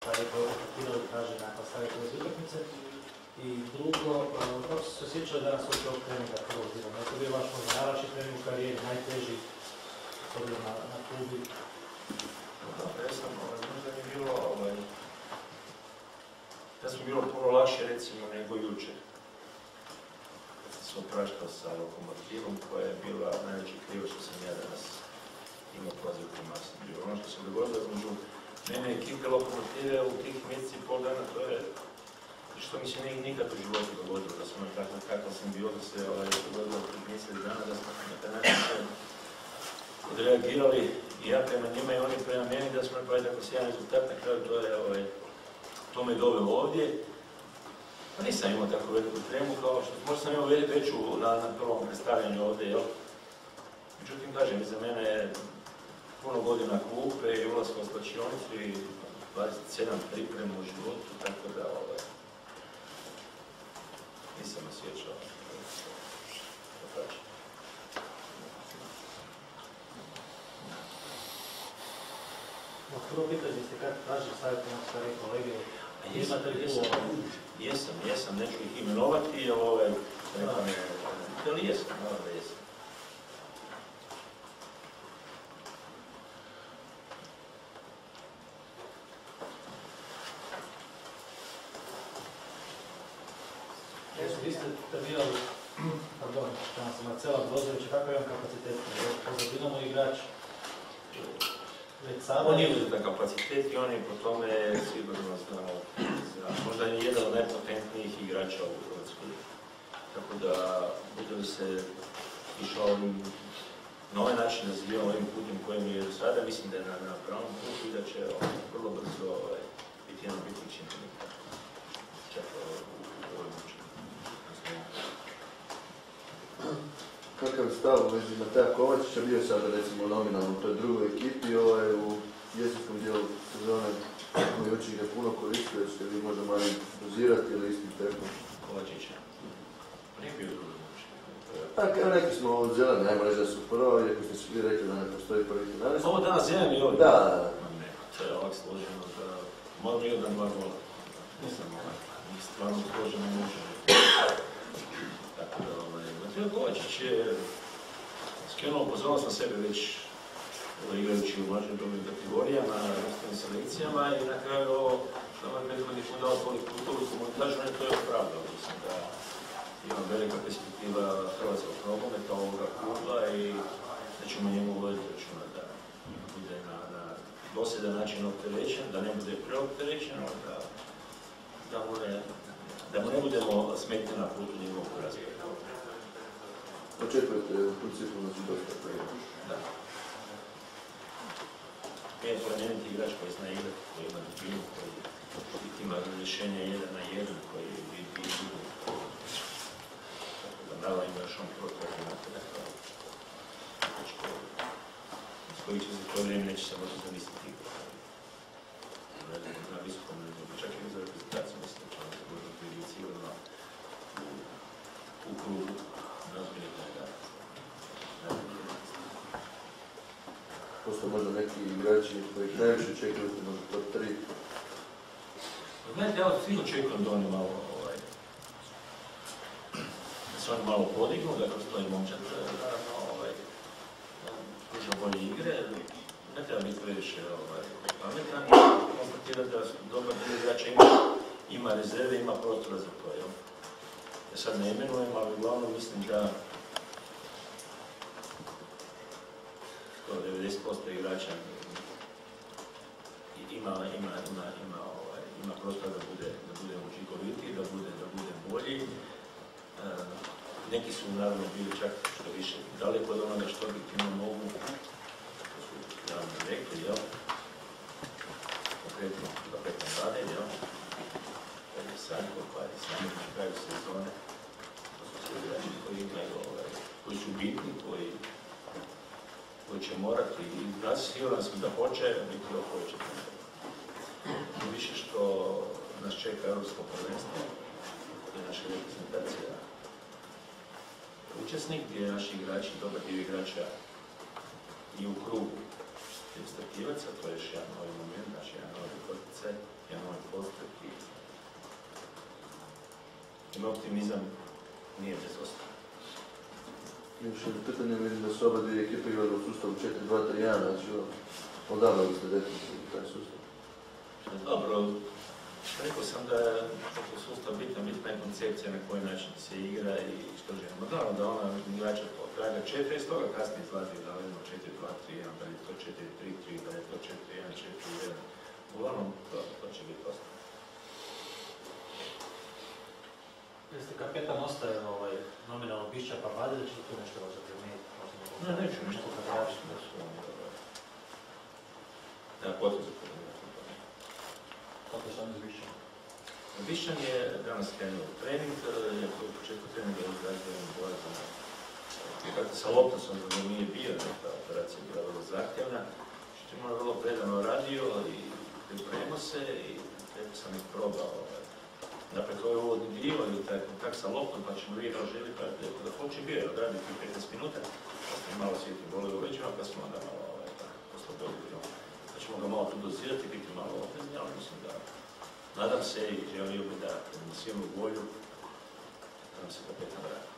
koje okupirali traže nakon staviti uz utakmice. I drugo, kako ste se osjećali danas od tog treninga prvog dila? Je to bio vaš možda najlakši trening u karijeri, najteži, s obzirom na klubi? Ja sam bilo puno lakše recimo nego jučer. Kad sam se opraštao sa Lokomotivom koja je bila najveći krivo što sam ja danas imao poziv kojima sam bio. Ono što se dogodilo između mene i ekipe Lokomotive u tih mjeseci i pol dana, to je što mi se nikad u životu dogodilo, da sam takav simbioza se dogodilo u tih mjesec dana, da smo na taj način odreagirali i ja prema njima i oni prema meni, da smo napravili tako sjajan rezultat, na kraju to me dovelo ovdje. Pa nisam imao tako veliku tremu kao što možda sam imao veću na prvom predstavljanju ovdje, jel? Međutim, kažem, iza mene je puno godina klupe i ulazka u slačionicu i 27 priprema u životu, tako da nisam osjećao. Prvo pitanje ste kako traži savjeti na starije kolege, imate li tu? Jesam, neću ih imenovati, ali jesam, naravno jesam. Vi ste trenirali, Marcela Brozovića, kakav je on kapacitet? Za Dinamo igrač? On je izuzetan kapacitet i on je po tome sigurno možda je jedan od najpotentnijih igrača u Hrvatskoj. Tako da bude li se išao na ovaj način razvijao ovim putem kojim je do sada, mislim da je na pravom putu i da će vrlo brzo biti jedan bitni čimbenik. Čak u ovoj mučinu. Kakav stav u vezi Mateja Kovačića, bio sada recimo nominalno u toj drugoj ekipi, u jesenskom dijelu sezone koji učin ga puno koristio, da ćete vi možda malo dozirati ili istim tempom? Kovačića? Nije bio drugo mučin. Tako, rekli smo od zelene, ajmo reći da su prvo, iako ste svi rekli da ne postoji prvi finalist. Ovo danas zeleni ovdje? Da. Ne, to je ovak složeno da moram jedan, dva gola. Nisam stvarno složeno mučin. Tako da, Mateo Kovačić je skrenuo pozornost na sebe već igrajući u mlađim dobrim kategorijama, na osnovnim selekcijama i na kraju ovo što vam prethodnih mu dao toliko montažu, to je opravdao. Mislim da ima velika perspektiva hrvatskog nogometa ovoga kluba i da ćemo njemu voditi računa da bude na dosljedan način opterećen, da ne bude preopterećen, da mu ne budemo smetni na putu njegovog razvoja. Očekujete u principu da će dosta prije? Da. Je plemeniti igrač koji zna igrati, koji ima dubinu, koji ima rješenje 1 na 1, koji vidi dugo. Tako da Brava ima još on protvrdi na telefonu. S kojih će za to vrijeme neće se možda zamisliti na visokom nivou. Čak i za reprezentaciju mislim da će on se možda prije sigurno u krugu razmijeniti. Postoje možda neki igrači koji najviše očekujete možda top 3? Gledajte, ja svi očekujem da oni malo da se oni malo podignu, da kroz to i momčad pruža bolje igre. Ne treba biti previše pametan. Konstatirati da dobar dio igrača ima rezerve, ima prostora za to. Ja sad ne imenujem, ali uglavnom mislim da 90% igrača ima prostor da bude učinkovitiji, da bude bolji. Neki su naravno bili čak što više daleko od onoga što objektivno mogu. To su naravno rekli, jel? Konkretno kapetan Badel, jel? Kad je Sanko, pa je Sanko na kraju sezone. To su sve igrači koji igraju, koji su bitni, koji će morati i nas siguran sam da hoće biti hoće. Više što nas čeka Europsko prvenstvo, gdje je naša reprezentacija učesnik, gdje naši igrači, dobar dio igrača i u krugu reprezentativaca, to je još jedan novi moment, znači jedan novi poticaj, jedan ima optimizam, nije bez osnova. Još jedno pitanje, vidim da su oba dvije ekipe igrali u sustavu 4-2-3-1, znači odavno ste definitivno taj sustav. Dobro, rekao sam da je u sustavu bitna je koncepcija na koji način se igra i što želimo. Naravno da ona igrača traga 4, iz toga kasnije izlazi da li imamo 4-2-3-1, da li je to 4-3-3, da li je to 4-1-4-1. Uglavnom, to će biti osnovno. Jeste kapetan ostaje nominalno Bišća pa vadi da će tu nešto možda promijeniti? Ne, neću ništa zatražiti da su oni da potezu promijeniti. Kako je sam iz Bišća? Bišćan je danas krenuo trening, iako u početku treninga je izrazio bojazan. Dakle, sa loptom nije bio, ta operacija je bila vrlo zahtjevna. Što je vrlo predano radio i pripremio se i tako sam ih probao. Dakle, to je uvodni dio ili taj kontakt sa loptom, pa ćemo vidjeti da želi, pa da hoće bio je odraditi 15 minuta, pa smo malo svijetli boli u leđima, pa smo onda malo poslobodili. Pa ćemo ga malo tu dozirati, biti malo oprezni, ali mislim da nadam se i želio bi da imamo volju, da nam se kapetan vrati.